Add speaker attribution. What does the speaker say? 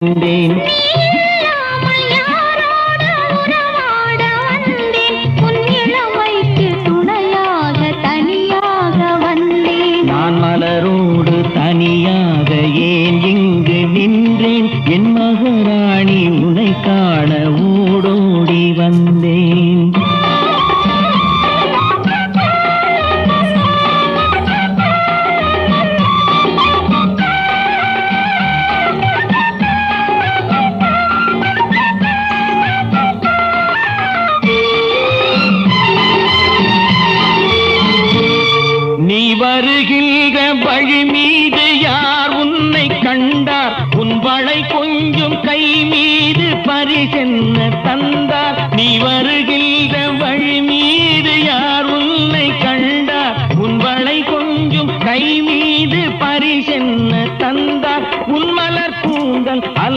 Speaker 1: வந்தேன் நான் மலரோடு தனியாக ஏன் இங்கு நின்றேன் என் மகாராணி உன்னை காண ஓடோடி வந்தேன் நீ வருகின்ற வழி மீது யார் உன்னை கண்டார் உன் வளை கொஞ்சம் கை மீது பரிசென்ன தந்தார் நீ வருகின்ற வழி